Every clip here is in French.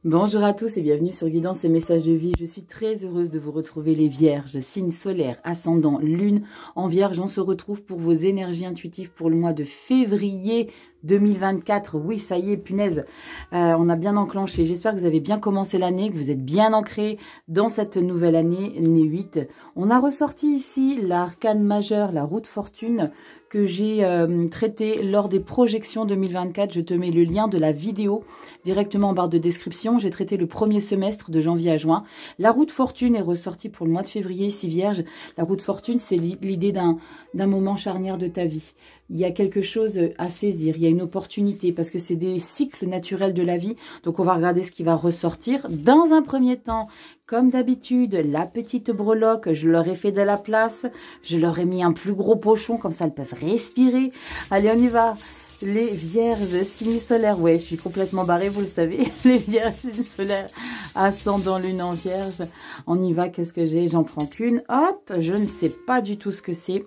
Bonjour à tous et bienvenue sur Guidance et Messages de Vie. Je suis très heureuse de vous retrouver les Vierges, signe solaire, ascendant, lune en Vierge. On se retrouve pour vos énergies intuitives pour le mois de février 2024. Oui, ça y est, punaise, on a bien enclenché. J'espère que vous avez bien commencé l'année, que vous êtes bien ancrés dans cette nouvelle année, année 8. On a ressorti ici l'arcane majeur, la roue de fortune, que j'ai traité lors des projections 2024. Je te mets le lien de la vidéo directement en barre de description. J'ai traité le premier semestre de janvier à juin. La roue de fortune est ressortie pour le mois de février ici, Vierge. La roue de fortune, c'est l'idée d'un moment charnière de ta vie. Il y a quelque chose à saisir, il y a une opportunité parce que c'est des cycles naturels de la vie. Donc, on va regarder ce qui va ressortir. Dans un premier temps, comme d'habitude, la petite breloque, je leur ai fait de la place. Je leur ai mis un plus gros pochon, comme ça, elles peuvent respirer. Allez, on y va. Les Vierges, signe solaire, ouais, je suis complètement barrée, vous le savez. Les Vierges, signe solaire, ascendant lune en Vierge. On y va, qu'est-ce que j'ai? J'en prends qu'une. Hop, je ne sais pas du tout ce que c'est.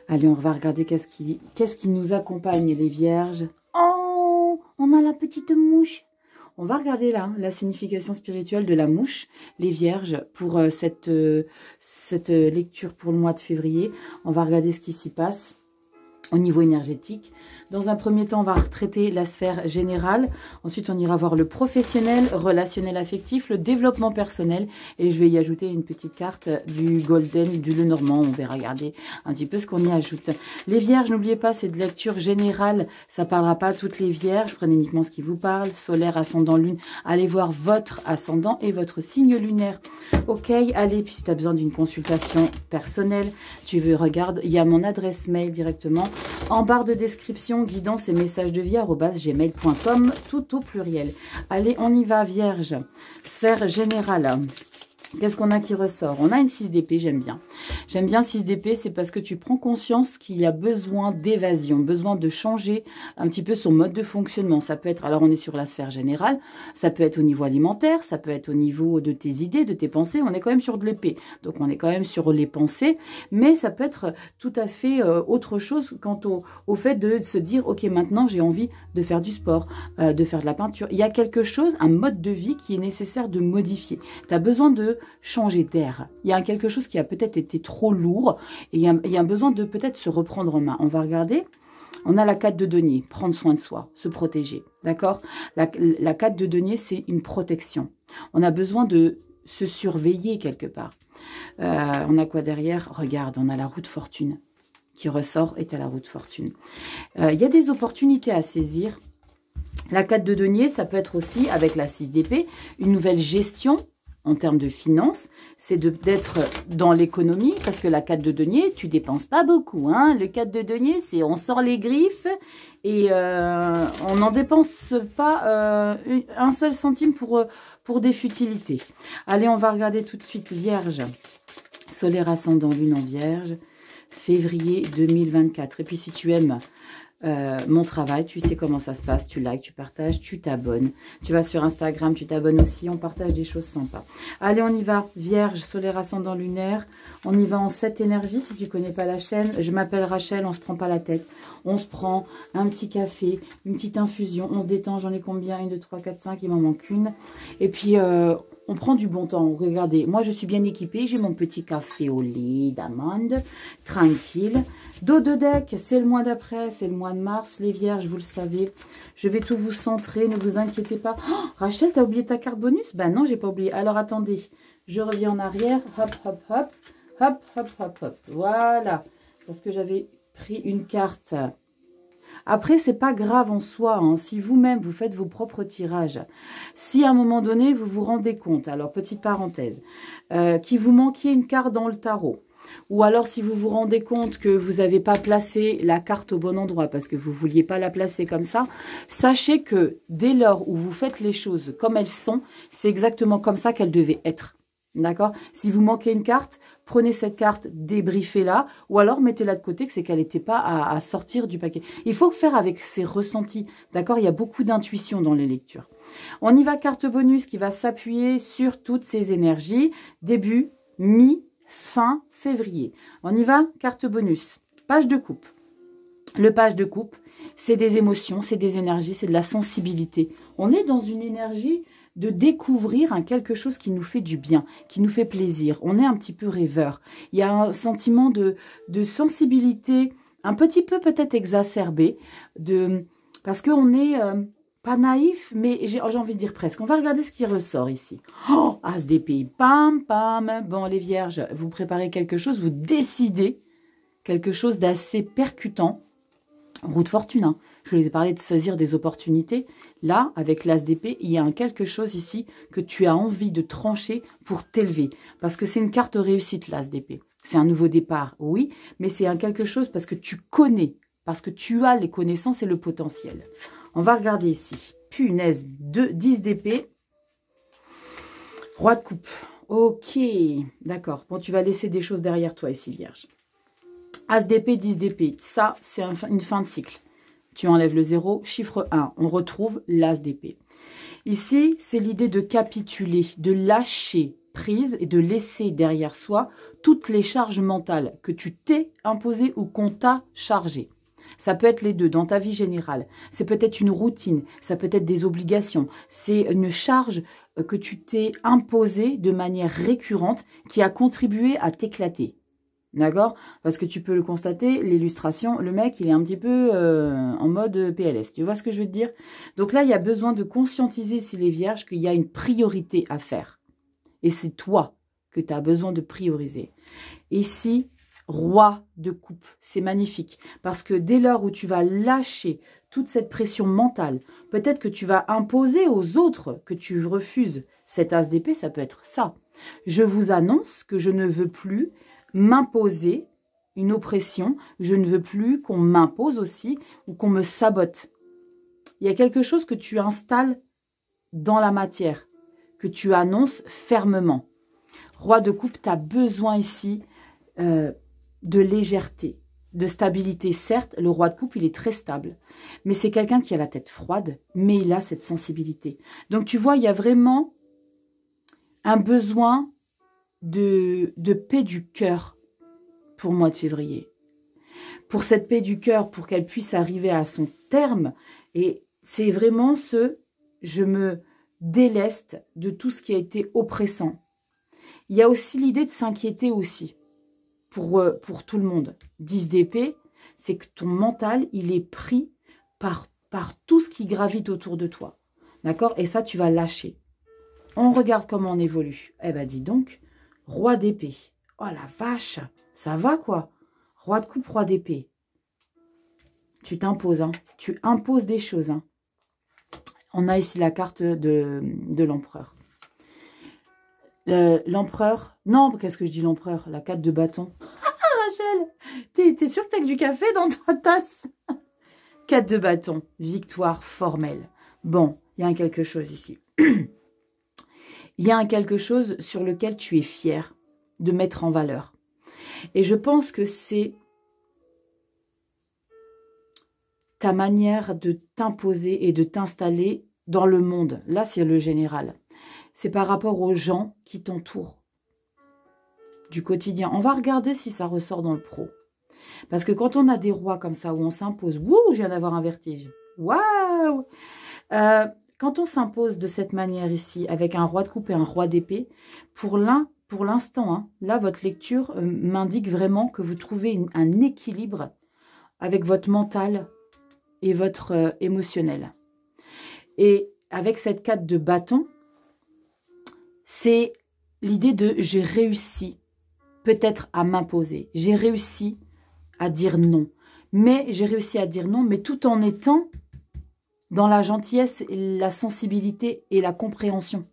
Allez, on va regarder qu'est-ce qui nous accompagne, les Vierges. Oh, on a la petite mouche. On va regarder là la signification spirituelle de la mouche, les Vierges, pour cette lecture pour le mois de février. On va regarder ce qui s'y passe au niveau énergétique. Dans un premier temps, on va retraiter la sphère générale. Ensuite, on ira voir le professionnel, relationnel affectif, le développement personnel. Et je vais y ajouter une petite carte du Golden, du Lenormand. On va regarder un petit peu ce qu'on y ajoute. Les Vierges, n'oubliez pas, c'est de lecture générale. Ça ne parlera pas à toutes les Vierges. Prenez uniquement ce qui vous parle. Solaire, ascendant, lune. Allez voir votre ascendant et votre signe lunaire. Ok, allez. Puis si tu as besoin d'une consultation personnelle, tu veux regarder. Il y a mon adresse mail directement en barre de description, guidance et messages de vie @gmail.com, tout au pluriel. Allez, on y va, Vierge. Sphère générale. Qu'est-ce qu'on a qui ressort? On a une 6 d'épée, j'aime bien. J'aime bien 6 d'épée, c'est parce que tu prends conscience qu'il y a besoin d'évasion, besoin de changer un petit peu son mode de fonctionnement. Ça peut être, alors on est sur la sphère générale, ça peut être au niveau alimentaire, ça peut être au niveau de tes idées, de tes pensées. On est quand même sur de l'épée, donc on est quand même sur les pensées, mais ça peut être tout à fait autre chose quant au fait de se dire, ok, maintenant j'ai envie de faire du sport, de faire de la peinture. Il y a quelque chose, un mode de vie qui est nécessaire de modifier. Tu as besoin de changer d'air. Il y a quelque chose qui a peut-être été trop lourd et il y a un besoin de peut-être se reprendre en main. On va regarder. On a la 4 de denier, prendre soin de soi, se protéger. D'accord? La 4 de denier, c'est une protection. On a besoin de se surveiller quelque part. On a quoi derrière? Regarde, on a la roue de fortune qui ressort et à la roue de fortune. Il y a des opportunités à saisir. La 4 de denier, ça peut être aussi, avec la 6 d'épée, une nouvelle gestion en termes de finances, c'est d'être dans l'économie, parce que la 4 de denier, tu dépenses pas beaucoup. Hein. Le 4 de denier, c'est on sort les griffes et on n'en dépense pas un seul centime pour des futilités. Allez, on va regarder tout de suite Vierge, solaire ascendant lune en Vierge, février 2024. Et puis si tu aimes mon travail, tu sais comment ça se passe, tu likes, tu partages, tu t'abonnes, tu vas sur Instagram, tu t'abonnes aussi, on partage des choses sympas. Allez, on y va, Vierge, solaire ascendant lunaire, on y va en 7 énergies. Si tu connais pas la chaîne, je m'appelle Rachel, on se prend pas la tête, on se prend un petit café, une petite infusion, on se détend. J'en ai combien? 1, 2, 3, 4, 5, il m'en manque une, et puis on prend du bon temps. Regardez, moi je suis bien équipée. J'ai mon petit café au lait d'amande, tranquille. Dos de deck, c'est le mois d'après, c'est le mois de mars. Les Vierges, vous le savez, je vais tout vous centrer, ne vous inquiétez pas. Oh, Rachel, t'as oublié ta carte bonus? Ben non, j'ai pas oublié. Alors attendez, je reviens en arrière. Hop, hop, hop, hop, hop, hop, hop. Voilà, parce que j'avais pris une carte. Après, c'est pas grave en soi, hein, si vous-même, vous faites vos propres tirages. Si à un moment donné, vous vous rendez compte, alors petite parenthèse, qu'il vous manquiez une carte dans le tarot, ou alors si vous vous rendez compte que vous n'avez pas placé la carte au bon endroit parce que vous ne vouliez pas la placer comme ça, sachez que dès lors où vous faites les choses comme elles sont, c'est exactement comme ça qu'elles devaient être. D'accord? Si vous manquez une carte, prenez cette carte, débriefez-la, ou alors mettez-la de côté, que c'est qu'elle n'était pas à sortir du paquet. Il faut faire avec ses ressentis. D'accord? Il y a beaucoup d'intuition dans les lectures. On y va, carte bonus qui va s'appuyer sur toutes ces énergies. Début, mi, fin février. On y va, carte bonus. Page de coupe. Le page de coupe, c'est des émotions, c'est des énergies, c'est de la sensibilité. On est dans une énergie de découvrir quelque chose qui nous fait du bien, qui nous fait plaisir. On est un petit peu rêveur. Il y a un sentiment de sensibilité un petit peu peut-être exacerbé, parce qu'on est pas naïf, mais j'ai envie de dire presque. On va regarder ce qui ressort ici. Oh, As d'épée, pam, pam. Bon, les vierges, vous préparez quelque chose, vous décidez quelque chose d'assez percutant. Roue de fortune, hein. Je vous ai parlé de saisir des opportunités. Là, avec l'As d'épée, il y a quelque chose ici que tu as envie de trancher pour t'élever. Parce que c'est une carte réussite, l'As d'épée. C'est un nouveau départ, oui, mais c'est quelque chose parce que tu connais, parce que tu as les connaissances et le potentiel. On va regarder ici. Punaise, 10 d'épée. Roi de coupe. Ok, d'accord. Bon, tu vas laisser des choses derrière toi ici, vierge. As d'épée, 10 d'épée. Ça, c'est une fin de cycle. Tu enlèves le 0, chiffre 1. On retrouve l'As d'épée. Ici, c'est l'idée de capituler, de lâcher prise et de laisser derrière soi toutes les charges mentales que tu t'es imposées ou qu'on t'a chargées. Ça peut être les deux dans ta vie générale. C'est peut-être une routine, ça peut être des obligations. C'est une charge que tu t'es imposée de manière récurrente qui a contribué à t'éclater. D'accord? Parce que tu peux le constater, l'illustration, le mec, il est un petit peu en mode PLS. Tu vois ce que je veux te dire? Donc là, il y a besoin de conscientiser, si les vierges, qu'il y a une priorité à faire. Et c'est toi que tu as besoin de prioriser. Ici, roi de coupe, c'est magnifique. Parce que dès lors où tu vas lâcher toute cette pression mentale, peut-être que tu vas imposer aux autres que tu refuses cet As d'épée, ça peut être ça. Je vous annonce que je ne veux plus m'imposer une oppression, je ne veux plus qu'on m'impose aussi ou qu'on me sabote. Il y a quelque chose que tu installes dans la matière, que tu annonces fermement. Roi de coupe, tu as besoin ici de légèreté, de stabilité. Certes, le roi de coupe, il est très stable, mais c'est quelqu'un qui a la tête froide, mais il a cette sensibilité. Donc tu vois, il y a vraiment un besoin de paix du cœur pour le mois de février. Pour cette paix du cœur, pour qu'elle puisse arriver à son terme. Et c'est vraiment je me déleste de tout ce qui a été oppressant. Il y a aussi l'idée de s'inquiéter aussi pour tout le monde. 10 d'épée, c'est que ton mental, il est pris par tout ce qui gravite autour de toi. D'accord? Et ça, tu vas lâcher. On regarde comment on évolue. Eh ben, dis donc, roi d'épée. Oh la vache, ça va quoi? Roi de coupe, roi d'épée. Tu t'imposes, hein. Tu imposes des choses, hein. On a ici la carte de l'empereur. L'empereur, non, qu'est-ce que je dis l'empereur? La 4 de bâton. Rachel, t'es sûre que t'as que du café dans ta tasse? 4 de bâton, victoire formelle. Bon, il y a quelque chose ici. Il y a quelque chose sur lequel tu es fier de mettre en valeur. Et je pense que c'est ta manière de t'imposer et de t'installer dans le monde. Là, c'est le général. C'est par rapport aux gens qui t'entourent du quotidien. On va regarder si ça ressort dans le pro. Parce que quand on a des rois comme ça, où on s'impose, wouh, je viens d'avoir un vertige. Waouh! Quand on s'impose de cette manière ici, avec un roi de coupe et un roi d'épée, pour l'instant, hein, là, votre lecture m'indique vraiment que vous trouvez un équilibre avec votre mental et votre émotionnel. Et avec cette 4 de bâton, c'est l'idée de j'ai réussi peut-être à m'imposer. J'ai réussi à dire non. Mais j'ai réussi à dire non, mais tout en étant dans la gentillesse, la sensibilité et la compréhension.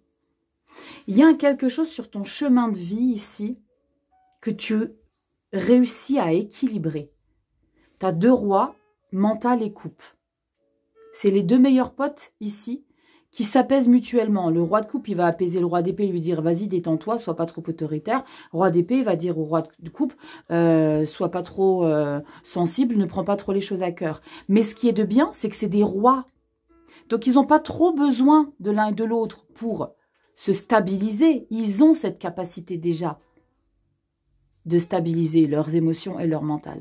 Il y a quelque chose sur ton chemin de vie ici que tu réussis à équilibrer. Tu as 2 rois, mental et coupe. C'est les 2 meilleurs potes ici qui s'apaisent mutuellement. Le roi de coupe, il va apaiser le roi d'épée, lui dire « Vas-y, détends-toi, sois pas trop autoritaire ». Roi d'épée va dire au roi de coupe « Sois pas trop sensible, ne prends pas trop les choses à cœur ». Mais ce qui est de bien, c'est que c'est des rois. Donc, ils n'ont pas trop besoin de l'un et de l'autre pour se stabiliser. Ils ont cette capacité déjà de stabiliser leurs émotions et leur mental.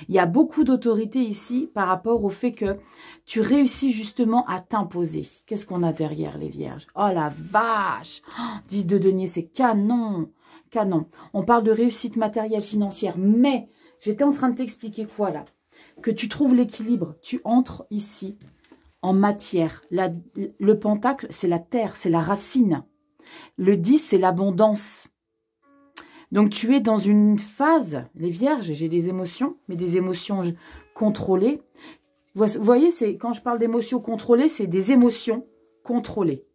Il y a beaucoup d'autorité ici par rapport au fait que tu réussis justement à t'imposer. Qu'est-ce qu'on a derrière les vierges? Oh la vache! 10 de denier, c'est canon! Canon. On parle de réussite matérielle financière, mais j'étais en train de t'expliquer quoi là? Que tu trouves l'équilibre. Tu entres ici en matière. Le pentacle, c'est la terre, c'est la racine. Le 10, c'est l'abondance. Donc, tu es dans une phase, les vierges, j'ai des émotions, mais des émotions contrôlées. Vous voyez, quand je parle d'émotions contrôlées, c'est des émotions contrôlées.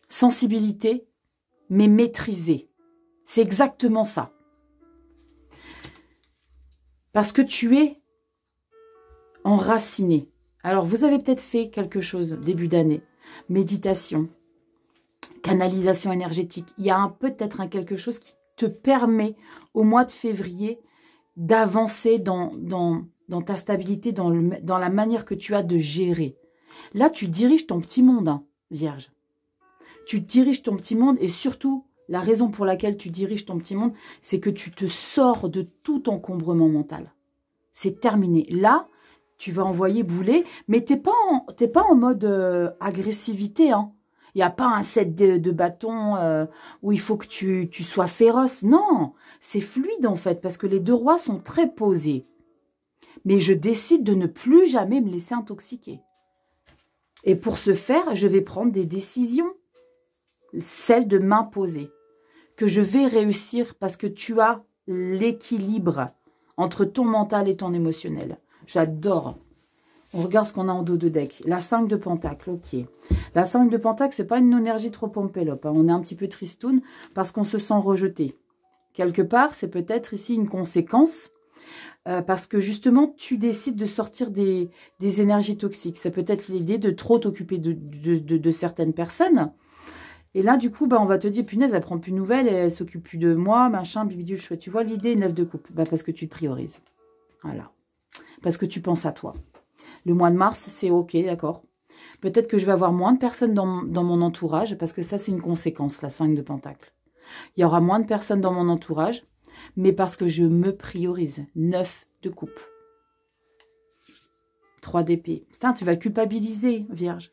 Sensibilité, mais maîtrisée. C'est exactement ça. Parce que tu es enraciné. Alors, vous avez peut-être fait quelque chose début d'année. Méditation, canalisation énergétique. Il y a peut-être quelque chose qui te permet au mois de février d'avancer dans ta stabilité, dans la manière que tu as de gérer. Là, tu diriges ton petit monde, hein, vierge. Tu diriges ton petit monde et surtout, la raison pour laquelle tu diriges ton petit monde, c'est que tu te sors de tout encombrement mental. C'est terminé. Là, tu vas envoyer bouler, mais t'es pas en mode agressivité, hein. Il n'y a pas un set de bâtons où il faut que tu sois féroce. Non, c'est fluide en fait, parce que les 2 rois sont très posés. Mais je décide de ne plus jamais me laisser intoxiquer. Et pour ce faire, je vais prendre des décisions. Celle de m'imposer. Que je vais réussir parce que tu as l'équilibre entre ton mental et ton émotionnel. J'adore. On regarde ce qu'on a en dos de deck. La 5 de pentacle, ok. La 5 de pentacle, c'est pas une énergie trop pompélope. Hein. On est un petit peu tristoun parce qu'on se sent rejeté. Quelque part, c'est peut-être ici une conséquence parce que justement, tu décides de sortir des énergies toxiques. C'est peut-être l'idée de trop t'occuper de certaines personnes. Et là, du coup, on va te dire, punaise, elle prend plus de nouvelles, elle s'occupe plus de moi, machin, bibidule chouette. Tu vois l'idée, 9 de coupe. Parce que tu te priorises. Voilà. Parce que tu penses à toi. Le mois de mars, c'est ok, d'accord. Peut-être que je vais avoir moins de personnes dans mon entourage, parce que ça, c'est une conséquence, la 5 de pentacle. Il y aura moins de personnes dans mon entourage, mais parce que je me priorise. 9 de coupe. 3 d'épée. Putain, tu vas culpabiliser, vierge.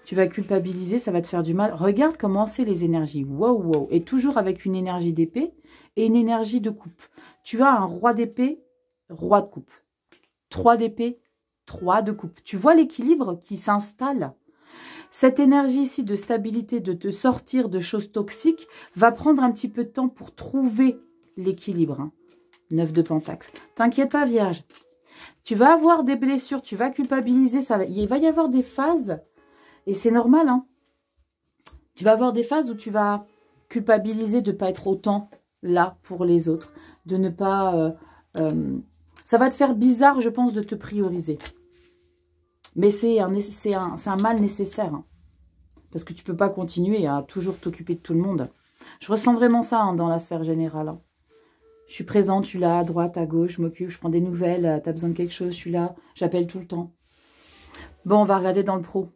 Tu vas culpabiliser, ça va te faire du mal. Regarde comment c'est les énergies. Wow, wow. Et toujours avec une énergie d'épée et une énergie de coupe. Tu as un roi d'épée, roi de coupe. 3 d'épée, 3 de coupe. Tu vois l'équilibre qui s'installe. Cette énergie ici de stabilité, de te sortir de choses toxiques, va prendre un petit peu de temps pour trouver l'équilibre. Hein. 9 de pentacle. T'inquiète pas, vierge. Tu vas avoir des blessures, tu vas culpabiliser. Il va y avoir des phases, et c'est normal. Hein. Tu vas avoir des phases où tu vas culpabiliser de ne pas être autant là pour les autres. De ne pas... ça va te faire bizarre, je pense, de te prioriser. Mais c'est un mal nécessaire. Hein, parce que tu ne peux pas continuer à toujours t'occuper de tout le monde. Je ressens vraiment ça hein, dans la sphère générale. Hein. Je suis présente, je suis là, à droite, à gauche, je m'occupe, je prends des nouvelles. Tu as besoin de quelque chose, je suis là, j'appelle tout le temps. Bon, on va regarder dans le pro.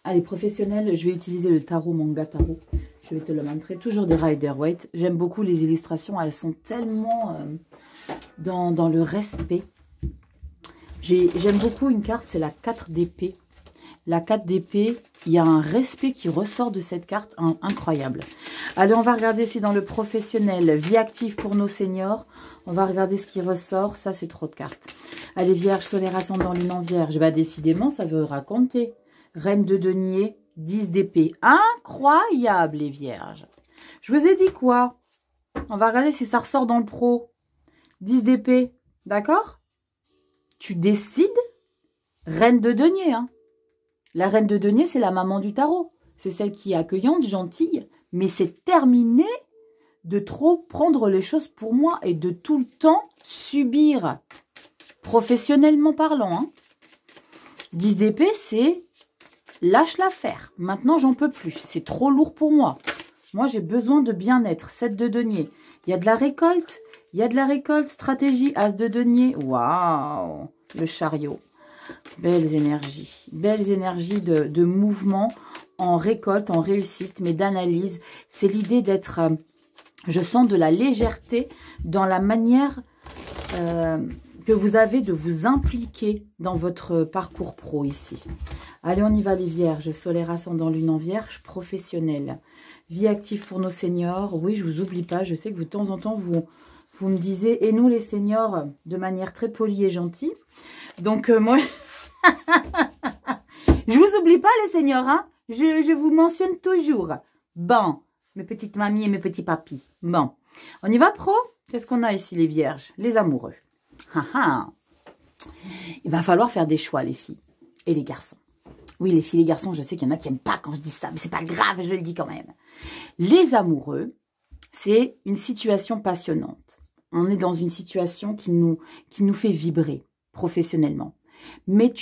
Allez, professionnel, je vais utiliser le tarot, manga tarot. Je vais te le montrer. Toujours des Rider-Waite. J'aime beaucoup les illustrations. Elles sont tellement dans le respect. J'aime beaucoup une carte, c'est la 4 d'épée. La 4 d'épée, il y a un respect qui ressort de cette carte incroyable. Allez, on va regarder si dans le professionnel, vie active pour nos seniors, on va regarder ce qui ressort. Ça, c'est trop de cartes. Allez, Vierge, solaire, ascendant, lune en Vierge. Bah, décidément, ça veut raconter. Reine de denier, 10 d'épée. Incroyable, les Vierges. Je vous ai dit quoi? On va regarder si ça ressort dans le pro. 10 d'épée, d'accord? Tu décides, reine de denier. Hein. La reine de denier, c'est la maman du tarot. C'est celle qui est accueillante, gentille. Mais c'est terminé de trop prendre les choses pour moi et de tout le temps subir. Professionnellement parlant. Hein. 10 d'épée, c'est lâche l'affaire. Maintenant, j'en peux plus. C'est trop lourd pour moi. Moi, j'ai besoin de bien-être. 7 de denier. Il y a de la récolte. Il y a de la récolte. Stratégie. As de denier. Waouh. Le chariot. Belles énergies. Belles énergies de mouvement en récolte, en réussite, mais d'analyse. C'est l'idée d'être... je sens de la légèreté dans la manière que vous avez de vous impliquer dans votre parcours pro ici. Allez, on y va les vierges. Solaire, ascendant, lune en vierge, professionnel. Vie active pour nos seniors. Oui, je vous oublie pas. Je sais que de temps en temps, vous me disiez, et nous les seniors, de manière très polie et gentille. Donc, moi, je vous oublie pas les seniors, hein. Je vous mentionne toujours. Bon, mes petites mamies et mes petits papis. Bon, on y va pro? Qu'est-ce qu'on a ici les vierges? Les amoureux. Il va falloir faire des choix les filles et les garçons. Oui, les filles et les garçons, je sais qu'il y en a qui n'aiment pas quand je dis ça, mais c'est pas grave, je le dis quand même. Les amoureux, c'est une situation passionnante. On est dans une situation qui nous fait vibrer professionnellement. Mais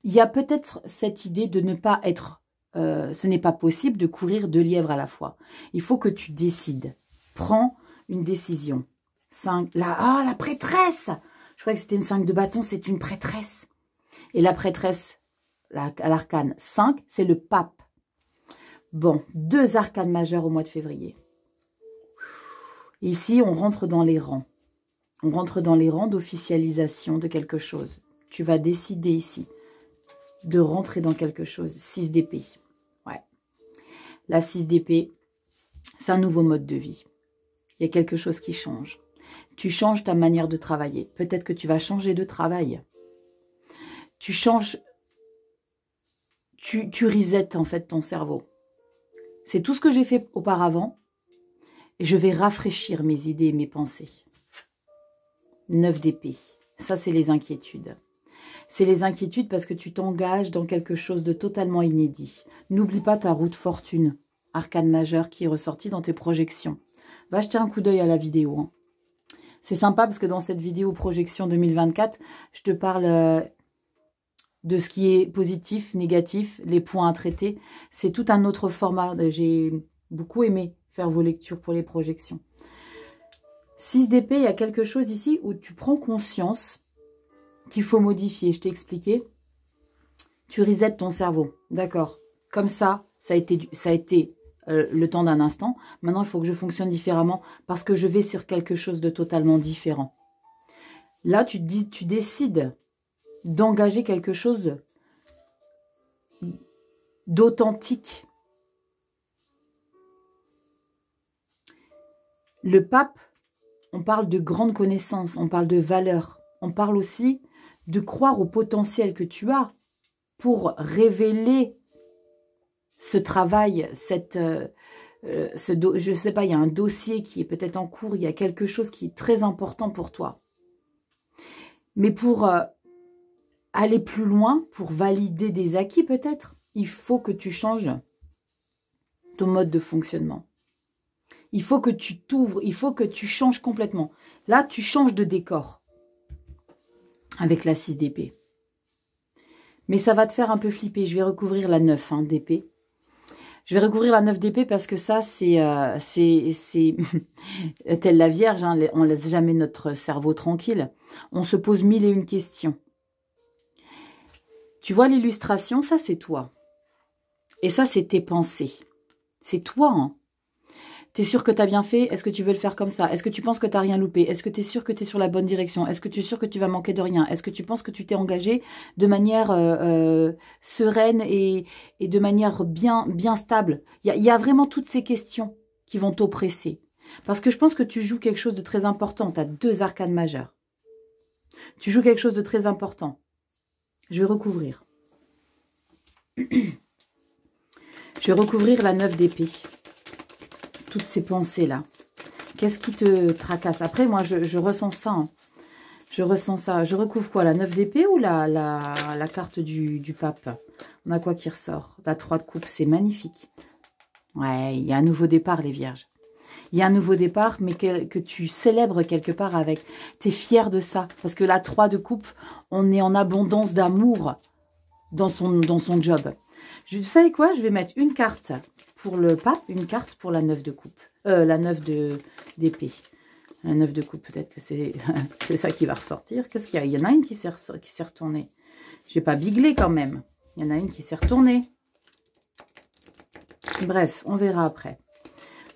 il y a peut-être cette idée de ne pas être... ce n'est pas possible de courir 2 lièvres à la fois. Il faut que tu décides. Prends une décision. 5, la prêtresse! Je croyais que c'était une 5 de bâton, c'est une prêtresse. Et la prêtresse, à l'arcane 5, c'est le pape. Bon, 2 arcanes majeures au mois de février. Ici, on rentre dans les rangs. On rentre dans les rangs d'officialisation de quelque chose. Tu vas décider ici de rentrer dans quelque chose. 6 d'épée. Ouais. La 6 d'épée, c'est un nouveau mode de vie. Il y a quelque chose qui change. Tu changes ta manière de travailler. Peut-être que tu vas changer de travail. Tu changes... Tu resettes en fait ton cerveau. C'est tout ce que j'ai fait auparavant. Et je vais rafraîchir mes idées et mes pensées. 9 d'épée. Ça, c'est les inquiétudes. C'est les inquiétudes parce que tu t'engages dans quelque chose de totalement inédit. N'oublie pas ta roue de fortune, arcane majeure qui est ressortie dans tes projections. Va jeter un coup d'œil à la vidéo. Hein. C'est sympa parce que dans cette vidéo projection 2024, je te parle de ce qui est positif, négatif, les points à traiter. C'est tout un autre format. J'ai beaucoup aimé faire vos lectures pour les projections. 6 d'épée, il y a quelque chose ici où tu prends conscience qu'il faut modifier. Je t'ai expliqué. Tu resettes ton cerveau. D'accord. Comme ça a été le temps d'un instant. Maintenant, il faut que je fonctionne différemment parce que je vais sur quelque chose de totalement différent. Là, tu décides d'engager quelque chose d'authentique. Le pape, on parle de grande connaissance, on parle de valeur. On parle aussi de croire au potentiel que tu as pour révéler ce travail, je ne sais pas, il y a un dossier qui est peut-être en cours, il y a quelque chose qui est très important pour toi. Mais pour aller plus loin, pour valider des acquis peut-être, il faut que tu changes ton mode de fonctionnement. Il faut que tu t'ouvres, il faut que tu changes complètement. Là, tu changes de décor avec la 6 d'épée. Mais ça va te faire un peu flipper. Je vais recouvrir la 9 d'épée. Je vais recouvrir la 9 d'épée parce que ça, c'est telle la Vierge. Hein, on ne laisse jamais notre cerveau tranquille. On se pose 1001 questions. Tu vois l'illustration, ça c'est toi. Et ça c'est tes pensées. C'est toi. Hein. Tu es sûr que tu as bien fait? Est-ce que tu veux le faire comme ça? Est-ce que tu penses que tu n'as rien loupé? Est-ce que tu es sûr que tu es sur la bonne direction? Est-ce que tu es sûr que tu vas manquer de rien? Est-ce que tu penses que tu t'es engagé de manière sereine et de manière bien stable? Il y a vraiment toutes ces questions qui vont t'oppresser. Parce que je pense que tu joues quelque chose de très important. Tu as 2 arcanes majeures. Tu joues quelque chose de très important. Je vais recouvrir. Je vais recouvrir la 9 d'épée. Toutes ces pensées-là. Qu'est-ce qui te tracasse? Après, moi, je ressens ça. Hein. Je ressens ça. Je recouvre quoi? La 9 d'épée ou la carte du pape? On a quoi qui ressort? La 3 de coupe, c'est magnifique. Ouais, il y a un nouveau départ, les vierges. Il y a un nouveau départ, mais que tu célèbres quelque part avec. Tu es fier de ça. Parce que la 3 de coupe, on est en abondance d'amour dans son job. Vous savez quoi? Je vais mettre une carte pour le pape, une carte pour la 9 de coupe. La 9 d'épée. La 9 de coupe, peut-être que c'est ça qui va ressortir. Qu'est-ce qu'il y a? Il y en a une qui s'est retournée. J'ai pas biglé quand même. Il y en a une qui s'est retournée. Bref, on verra après.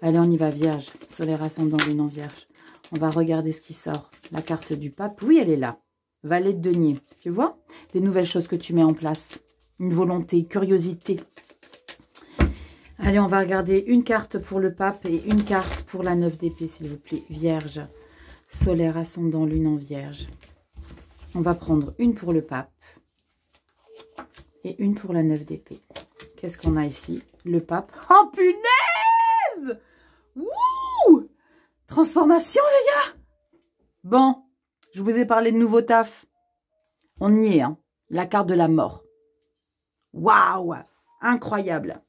Allez, on y va, Vierge. Solaire ascendant, lune en Vierge. On va regarder ce qui sort. la carte du pape. Oui, elle est là. Valet de denier. Tu vois? Des nouvelles choses que tu mets en place. Une volonté, curiosité. Allez, on va regarder une carte pour le pape et une carte pour la 9 d'épée, s'il vous plaît. Vierge, solaire, ascendant, lune en vierge. On va prendre une pour le pape et une pour la 9 d'épée. Qu'est-ce qu'on a ici? Le pape. Oh, punaise! Wouh! Transformation, les gars! Bon, je vous ai parlé de nouveau taf. On y est, hein. La carte de la mort. Waouh! Incroyable.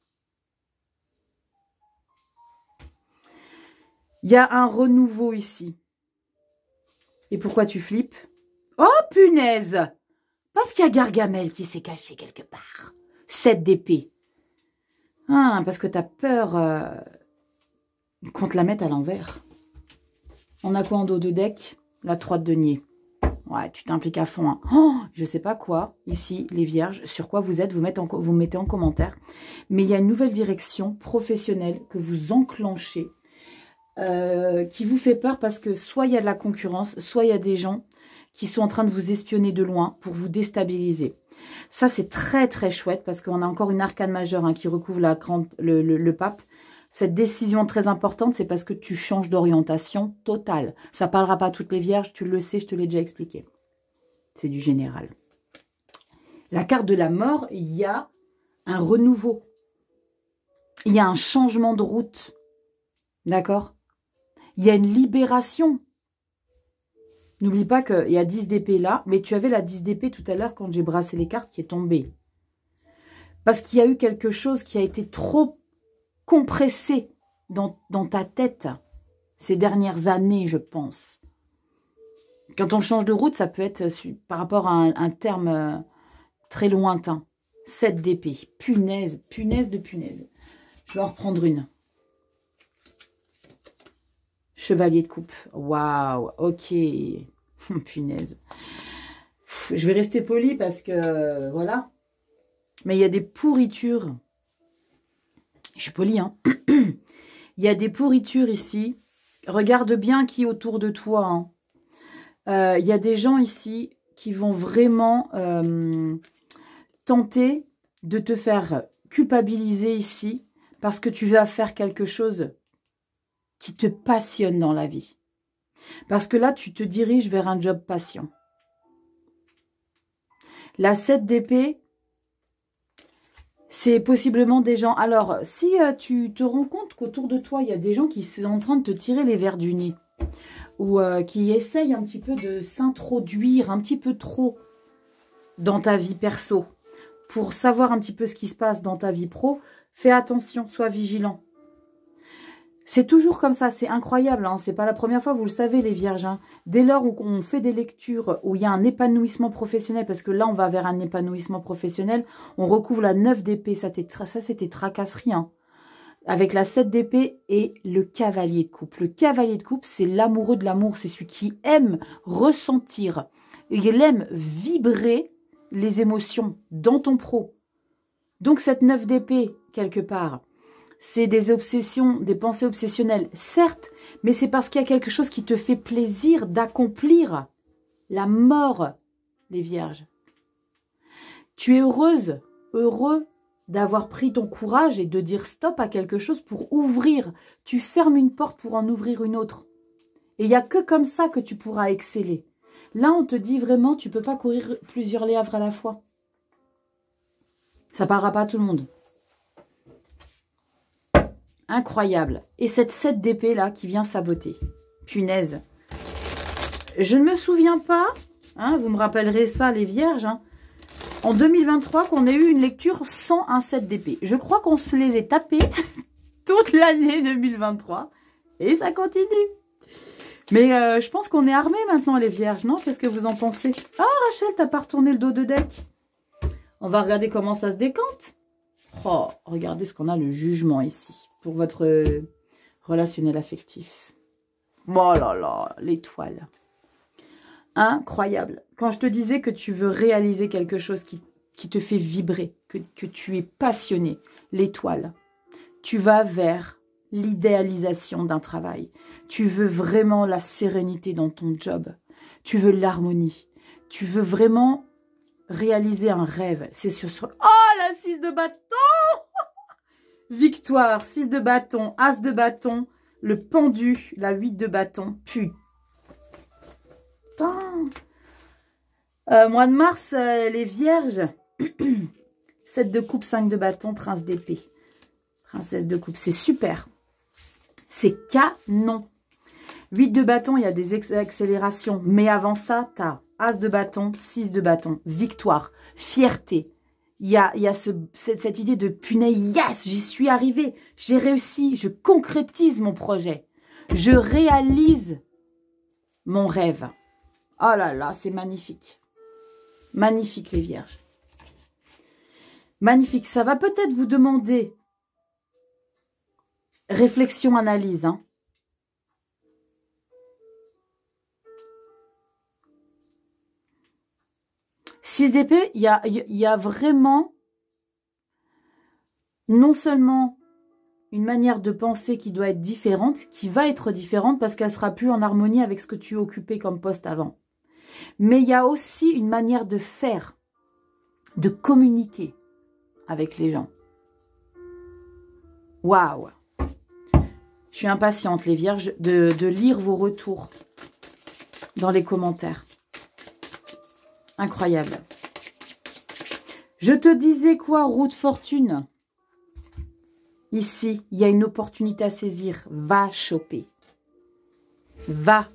Il y a un renouveau ici. Et pourquoi tu flippes? Oh, punaise! Parce qu'il y a Gargamel qui s'est caché quelque part. 7 d'épée. Ah, parce que tu as peur qu'on te la mette à l'envers. On a quoi en dos de deck? La 3 de denier. Ouais, tu t'impliques à fond. Hein. Oh, je sais pas quoi, ici, les vierges, sur quoi vous êtes, vous mettez en commentaire. Mais il y a une nouvelle direction professionnelle que vous enclenchez. Qui vous fait peur parce que soit il y a de la concurrence, soit il y a des gens qui sont en train de vous espionner de loin pour vous déstabiliser. Ça, c'est très très chouette parce qu'on a encore une arcane majeure qui recouvre le pape. Cette décision très importante, c'est parce que tu changes d'orientation totale. Ça ne parlera pas à toutes les vierges, tu le sais, je te l'ai déjà expliqué. C'est du général. La carte de la mort, il y a un renouveau. Il y a un changement de route. D'accord ? Il y a une libération. N'oublie pas qu'il y a 10 d'épée là, mais tu avais la 10 d'épée tout à l'heure quand j'ai brassé les cartes qui est tombée. Parce qu'il y a eu quelque chose qui a été trop compressé dans ta tête ces dernières années, je pense. Quand on change de route, ça peut être par rapport à un terme très lointain. 7 d'épée. Punaise, punaise de punaise. Je vais en reprendre une. Chevalier de coupe. Waouh, ok. Punaise. Je vais rester polie parce que, voilà. Mais il y a des pourritures. Je suis polie, hein. Il y a des pourritures ici. Regarde bien qui est autour de toi. Hein. Il y a des gens ici qui vont vraiment tenter de te faire culpabiliser ici parce que tu vas faire quelque chose qui te passionne dans la vie. Parce que là, tu te diriges vers un job passion. La 7 d'épée, c'est possiblement des gens... Alors, si tu te rends compte qu'autour de toi, il y a des gens qui sont en train de te tirer les verres du nez, ou qui essayent un petit peu de s'introduire un petit peu trop dans ta vie perso, pour savoir un petit peu ce qui se passe dans ta vie pro, fais attention, sois vigilant. C'est toujours comme ça, c'est incroyable, hein. C'est pas la première fois, vous le savez les vierges. Hein. Dès lors où on fait des lectures, où il y a un épanouissement professionnel, parce que là on va vers un épanouissement professionnel, on recouvre la 9 d'épée, ça c'était tracasserie. Hein. Avec la 7 d'épée et le cavalier de coupe. Le cavalier de coupe, c'est l'amoureux de l'amour, c'est celui qui aime ressentir, il aime vibrer les émotions dans ton pro. Donc cette 9 d'épée, quelque part, c'est des obsessions, des pensées obsessionnelles, certes, mais c'est parce qu'il y a quelque chose qui te fait plaisir d'accomplir la mort, les vierges. Tu es heureuse, heureux d'avoir pris ton courage et de dire stop à quelque chose pour ouvrir. Tu fermes une porte pour en ouvrir une autre. Et il n'y a que comme ça que tu pourras exceller. Là, on te dit vraiment, tu ne peux pas courir plusieurs lièvres à la fois. Ça ne parlera pas à tout le monde. Incroyable. Et cette 7 d'épée là qui vient saboter. Punaise. Je ne me souviens pas, hein, vous me rappellerez ça les vierges, hein, en 2023 qu'on ait eu une lecture sans un 7 d'épée. Je crois qu'on se les est tapés toute l'année 2023. Et ça continue. Mais je pense qu'on est armés maintenant les vierges, non? Qu'est-ce que vous en pensez? Oh Rachel, t'as pas retourné le dos de deck. On va regarder comment ça se décante. Oh, regardez ce qu'on a, le jugement ici. Pour votre relationnel affectif. Oh là là, l'étoile. Incroyable. Quand je te disais que tu veux réaliser quelque chose qui te fait vibrer, que tu es passionné, l'étoile, tu vas vers l'idéalisation d'un travail. Tu veux vraiment la sérénité dans ton job. Tu veux l'harmonie. Tu veux vraiment réaliser un rêve. C'est sur... Oh, la 6 de bâton. Victoire, 6 de bâton, As de bâton, le pendu, la 8 de bâton. Putain. Mois de mars, les vierges. 7 de coupe, 5 de bâton, prince d'épée. Princesse de coupe, c'est super. C'est canon. 8 de bâton, il y a des accélérations. Mais avant ça, tu as As de bâton, 6 de bâton. Victoire, fierté. Il y a cette idée de punaise, yes, j'y suis arrivée. J'ai réussi, je concrétise mon projet. Je réalise mon rêve. Oh là là, c'est magnifique. Magnifique les vierges. Magnifique. Ça va peut-être vous demander réflexion, analyse. Hein. Six d'épée, il y a vraiment non seulement une manière de penser qui doit être différente, qui va être différente parce qu'elle sera plus en harmonie avec ce que tu occupais comme poste avant. Mais il y a aussi une manière de faire, de communiquer avec les gens. Waouh! Je suis impatiente, les vierges, de lire vos retours dans les commentaires. Incroyable. Je te disais quoi, roue de fortune? Ici, il y a une opportunité à saisir. Va choper. Va.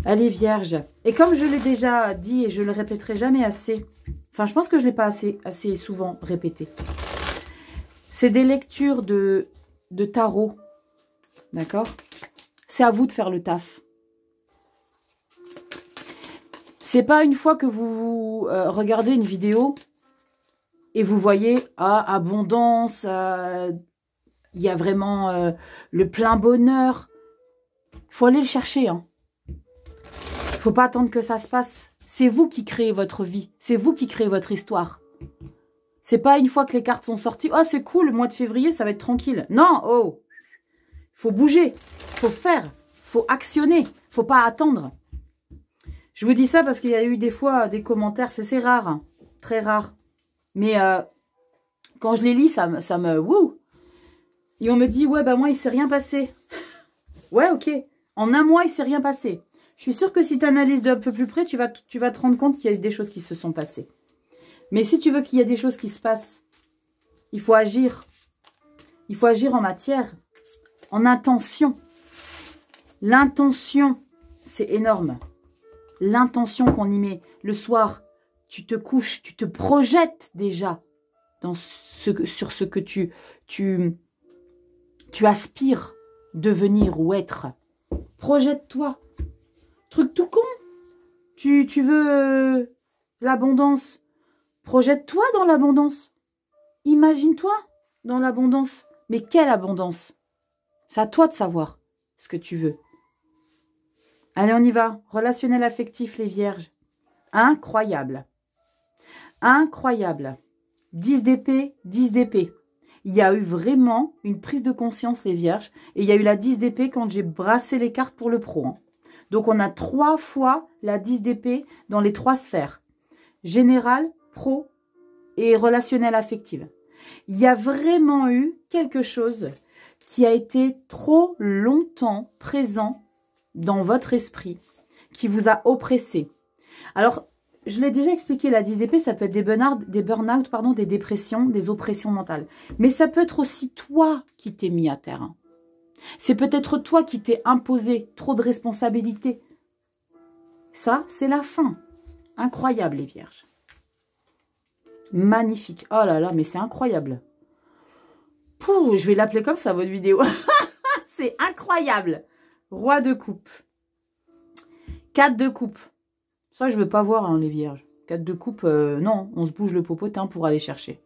Allez, vierge. Et comme je l'ai déjà dit et je le répéterai jamais assez, enfin, je pense que je ne l'ai pas assez souvent répété. C'est des lectures de tarot. D'accord? C'est à vous de faire le taf. C'est pas une fois que vous regardez une vidéo et vous voyez, ah, abondance, il y a vraiment le plein bonheur. Il faut aller le chercher. Hein. Faut pas attendre que ça se passe. C'est vous qui créez votre vie. C'est vous qui créez votre histoire. C'est pas une fois que les cartes sont sorties. Ah, c'est cool, le mois de février, ça va être tranquille. Non, oh. Il faut bouger. Il faut faire. Il faut actionner. Il faut pas attendre. Je vous dis ça parce qu'il y a eu des fois des commentaires. C'est rare. Hein, très rare. Mais quand je les lis, ça me... Wouh. Et on me dit, ouais, bah moi, il s'est rien passé. Ouais, ok. En un mois, il s'est rien passé. Je suis sûre que si tu analyses d'un peu plus près, tu vas te rendre compte qu'il y a eu des choses qui se sont passées. Mais si tu veux qu'il y ait des choses qui se passent, il faut agir. Il faut agir en matière, en intention. L'intention, c'est énorme. L'intention qu'on y met. Le soir, tu te couches, tu te projettes déjà sur ce que tu aspires devenir ou être. Projette-toi. Truc tout con. Tu veux l'abondance. Projette-toi dans l'abondance. Imagine-toi dans l'abondance. Mais quelle abondance? C'est à toi de savoir ce que tu veux. Allez, on y va. Relationnel affectif, les vierges. Incroyable. Incroyable. 10 d'épée, 10 d'épée. Il y a eu vraiment une prise de conscience, les vierges. Et il y a eu la 10 d'épée quand j'ai brassé les cartes pour le pro. Hein. Donc, on a 3 fois la 10 d'épée dans les 3 sphères. Générale, pro et relationnel affective. Il y a vraiment eu quelque chose qui a été trop longtemps présent dans votre esprit, qui vous a oppressé. Alors, je l'ai déjà expliqué, la 10 d'épée, ça peut être des burn-out, pardon, des dépressions, des oppressions mentales. Mais ça peut être aussi toi qui t'es mis à terre. Hein. C'est peut-être toi qui t'es imposé trop de responsabilités. Ça, c'est la fin. Incroyable, les vierges. Magnifique. Oh là là, mais c'est incroyable. Pouh, je vais l'appeler comme ça, votre vidéo. C'est incroyable. Roi de coupe. 4 de coupe. Ça, je ne veux pas voir, hein, les vierges. 4 de coupe, non. On se bouge le popotin pour aller chercher.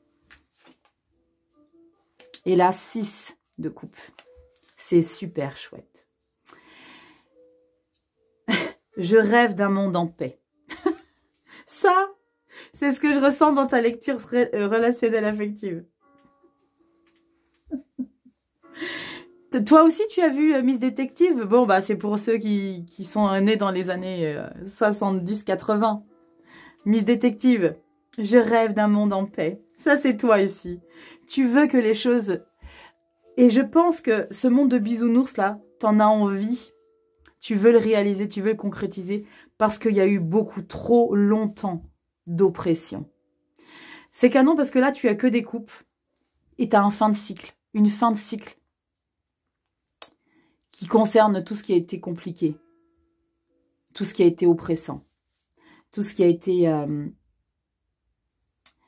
Et là, 6 de coupe. C'est super chouette. Je rêve d'un monde en paix. Ça, c'est ce que je ressens dans ta lecture relationnelle affective. Toi aussi, tu as vu Miss Détective? Bon, bah, c'est pour ceux qui sont nés dans les années 70-80. Miss Détective, je rêve d'un monde en paix. Ça, c'est toi ici. Tu veux que les choses... Et je pense que ce monde de bisounours, là, t'en as envie. Tu veux le réaliser, tu veux le concrétiser. Parce qu'il y a eu beaucoup trop longtemps d'oppression. C'est canon parce que là, tu as que des coupes. Et tu as un fin de cycle. Une fin de cycle. Qui concerne tout ce qui a été compliqué. Tout ce qui a été oppressant. Tout ce qui a été...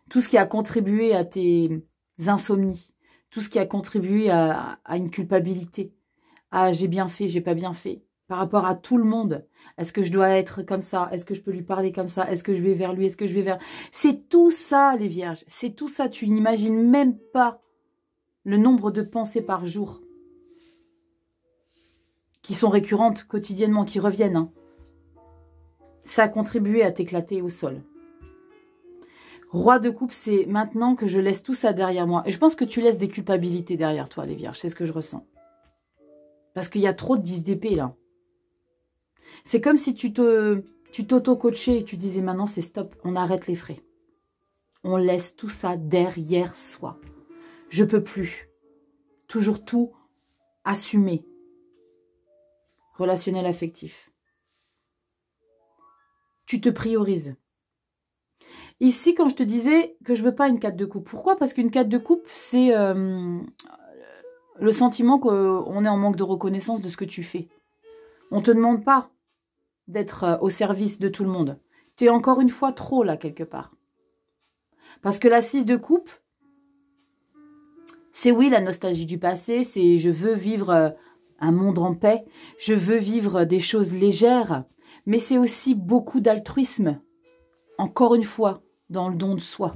tout ce qui a contribué à tes insomnies. Tout ce qui a contribué à une culpabilité. Ah, j'ai bien fait, j'ai pas bien fait. Par rapport à tout le monde. Est-ce que je dois être comme ça? Est-ce que je peux lui parler comme ça? Est-ce que je vais vers lui? Est-ce que je vais vers... C'est tout ça, les vierges. C'est tout ça. Tu n'imagines même pas le nombre de pensées par jour qui sont récurrentes quotidiennement, qui reviennent. Hein. Ça a contribué à t'éclater au sol. Roi de coupe, c'est maintenant que je laisse tout ça derrière moi. Et je pense que tu laisses des culpabilités derrière toi, les vierges. C'est ce que je ressens. Parce qu'il y a trop de 10 d'épée, là. C'est comme si tu t'auto-coachais et tu disais maintenant c'est stop, on arrête les frais. On laisse tout ça derrière soi. Je peux plus. Toujours tout assumer. Relationnel affectif. Tu te priorises. Ici, quand je te disais que je veux pas une 4 de coupe. Pourquoi? Parce qu'une 4 de coupe, c'est le sentiment qu'on est en manque de reconnaissance de ce que tu fais. On te demande pas d'être au service de tout le monde. Tu es encore une fois trop là, quelque part. Parce que la 6 de coupe, c'est oui, la nostalgie du passé, c'est je veux vivre un monde en paix, je veux vivre des choses légères, mais c'est aussi beaucoup d'altruisme. Encore une fois, dans le don de soi.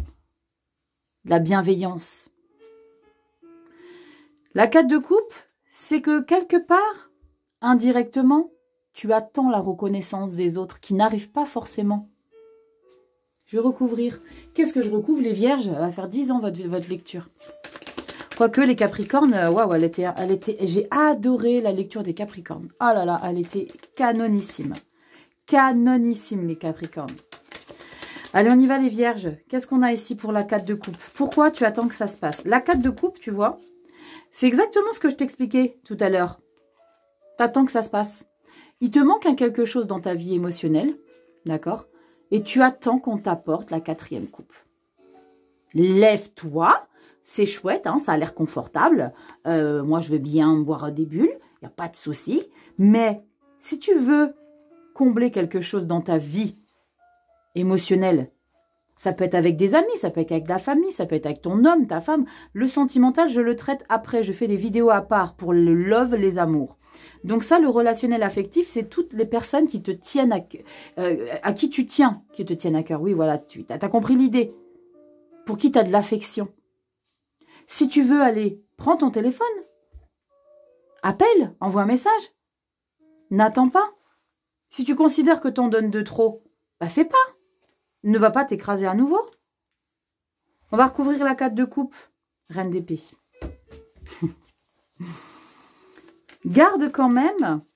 La bienveillance. La 4 de coupe, c'est que quelque part, indirectement, tu attends la reconnaissance des autres qui n'arrivent pas forcément. Je vais recouvrir. Qu'est-ce que je recouvre, les vierges? Ça va faire 10 ans votre lecture. Quoique les capricornes, waouh, elle était, j'ai adoré la lecture des capricornes. Oh là là, elle était canonissime. Canonissime, les capricornes. Allez, on y va, les vierges. Qu'est-ce qu'on a ici pour la 4 de coupe? Pourquoi tu attends que ça se passe? La 4 de coupe, tu vois, c'est exactement ce que je t'expliquais tout à l'heure. Tu attends que ça se passe. Il te manque quelque chose dans ta vie émotionnelle, d'accord? Et tu attends qu'on t'apporte la 4e coupe. Lève-toi, c'est chouette, hein, ça a l'air confortable. Moi, je veux bien boire des bulles, il n'y a pas de souci. Mais si tu veux combler quelque chose dans ta vie émotionnelle, ça peut être avec des amis, ça peut être avec la famille, ça peut être avec ton homme, ta femme. Le sentimental, je le traite après. Je fais des vidéos à part pour le love, les amours. Donc ça, le relationnel affectif, c'est toutes les personnes qui te tiennent à qui tu tiens, qui te tiennent à cœur. Oui, voilà, tu as compris l'idée. Pour qui tu as de l'affection. Si tu veux aller, prends ton téléphone. Appelle, envoie un message. N'attends pas. Si tu considères que t'en donnes de trop, bah fais pas. Ne va pas t'écraser à nouveau. On va recouvrir la 4 de coupe. Reine d'épée. Garde quand même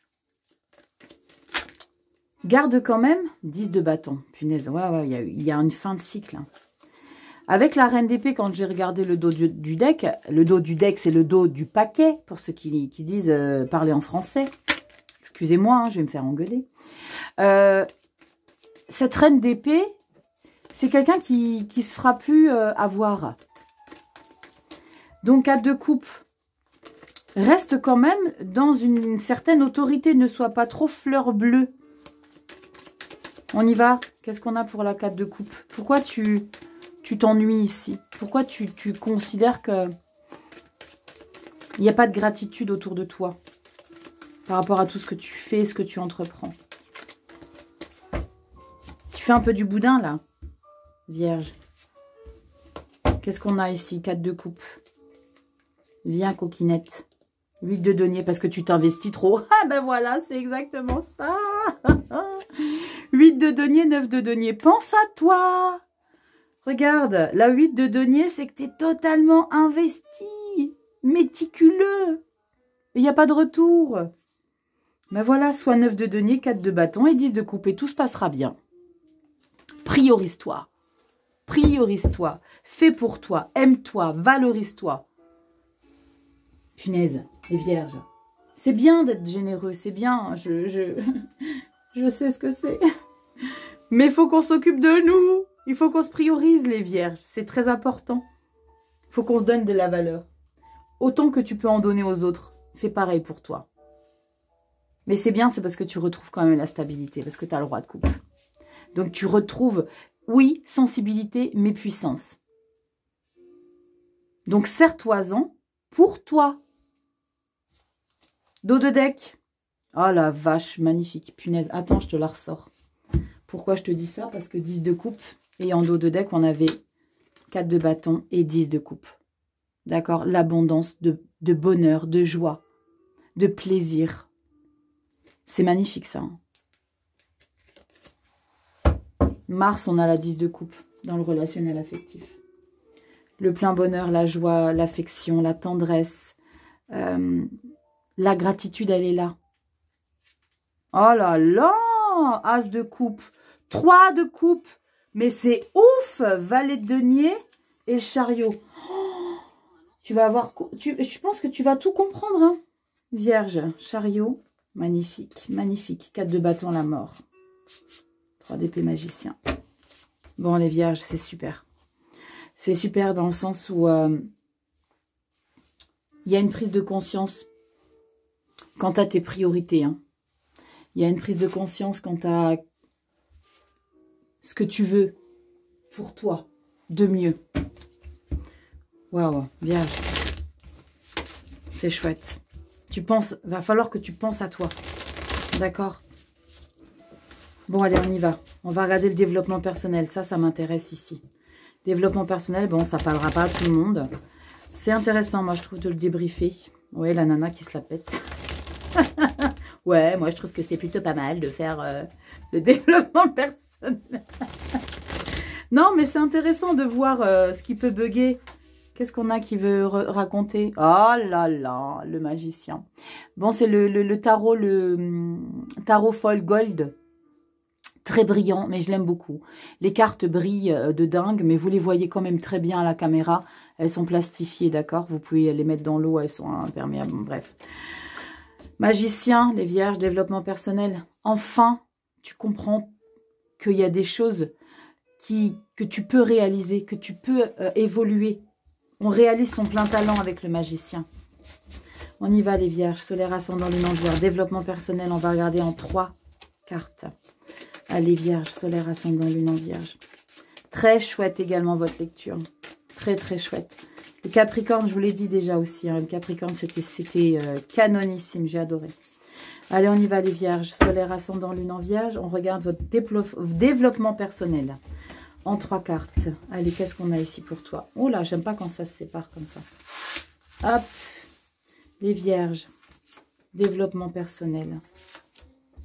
10 de bâton. Punaise, ouais, il y a une fin de cycle. Hein. Avec la reine d'épée, quand j'ai regardé le dos du deck, le dos du deck, c'est le dos du paquet, pour ceux qui disent parler en français. Excusez-moi, hein, je vais me faire engueuler. Cette reine d'épée, c'est quelqu'un qui se fera plus avoir. Donc, 4 de coupe. Reste quand même dans une certaine autorité. Ne sois pas trop fleur bleue. On y va. Qu'est-ce qu'on a pour la 4 de coupe? Pourquoi tu t'ennuies ici? Pourquoi tu considères que il n'y a pas de gratitude autour de toi par rapport à tout ce que tu fais, ce que tu entreprends? Tu fais un peu du boudin, là, Vierge. Qu'est-ce qu'on a ici? 4 de coupe. Viens, coquinette. 8 de denier parce que tu t'investis trop. Ah ben voilà, c'est exactement ça. 8 de denier, 9 de denier. Pense à toi. Regarde, la 8 de denier, c'est que tu es totalement investi. Méticuleux. Et il n'y a pas de retour. Ben voilà, soit 9 de denier, 4 de bâton et 10 de coupe. Et tout se passera bien. Priorise-toi. Priorise-toi. Fais pour toi. Aime-toi. Valorise-toi. Punaise, les vierges. C'est bien d'être généreux. C'est bien. Je sais ce que c'est. Mais il faut qu'on s'occupe de nous. Il faut qu'on se priorise, les vierges. C'est très important. Il faut qu'on se donne de la valeur. Autant que tu peux en donner aux autres, fais pareil pour toi. Mais c'est bien, c'est parce que tu retrouves quand même la stabilité, parce que tu as le roi de coupe. Donc tu retrouves, oui, sensibilité, mais puissance. Donc serre-toi-en pour toi. Dos de deck. Oh la vache, magnifique. Punaise, attends, je te la ressors. Pourquoi je te dis ça? Parce que 10 de coupe, et en dos de deck, on avait 4 de bâton et 10 de coupe. D'accord? L'abondance de bonheur, de joie, de plaisir. C'est magnifique ça. Mars, on a la 10 de coupe dans le relationnel affectif. Le plein bonheur, la joie, l'affection, la tendresse. La gratitude, elle est là. Oh là là! As de coupe. 3 de coupe. Mais c'est ouf! Valet de denier et le chariot. Tu vas avoir... je pense que tu vas tout comprendre, hein. Vierge, chariot, magnifique, magnifique. 4 de bâton, la mort. 3 d'épée, magicien. Bon, les vierges, c'est super. C'est super dans le sens où il y a une prise de conscience quant à tes priorités. Hein. Il y a une prise de conscience quant à ce que tu veux pour toi de mieux. Waouh, vierge. C'est chouette. Tu penses, va falloir que tu penses à toi. D'accord? Bon, allez, on y va. On va regarder le développement personnel. Ça m'intéresse ici. Développement personnel, bon, ça parlera pas à tout le monde. C'est intéressant, moi, je trouve, de le débriefer. Ouais, la nana qui se la pète. Ouais, moi, je trouve que c'est plutôt pas mal de faire le développement personnel. Non, mais c'est intéressant de voir ce qui peut bugger. Qu'est-ce qu'on a qui veut raconter? Oh là là, le magicien. Bon, c'est le tarot, tarot foil gold. Très brillant, mais je l'aime beaucoup. Les cartes brillent de dingue, mais vous les voyez quand même très bien à la caméra. Elles sont plastifiées, d'accord? Vous pouvez les mettre dans l'eau, elles sont imperméables, bref. Magicien, les vierges, développement personnel. Enfin, tu comprends qu'il y a des choses que tu peux réaliser, que tu peux évoluer. On réalise son plein talent avec le magicien. On y va, les vierges. Solaire, ascendant, lune en vierge. Développement personnel, on va regarder en 3 cartes. Allez, vierge, solaire, ascendant, lune en vierge. Très chouette également votre lecture. Très, très chouette. Le Capricorne, je vous l'ai dit déjà aussi. Hein, le Capricorne, c'était canonissime. J'ai adoré. Allez, on y va, les vierges. Solaire, ascendant, lune en vierge. On regarde votre développement personnel. En 3 cartes. Allez, qu'est-ce qu'on a ici pour toi? Oh là, j'aime pas quand ça se sépare comme ça. Hop. Les vierges. Développement personnel.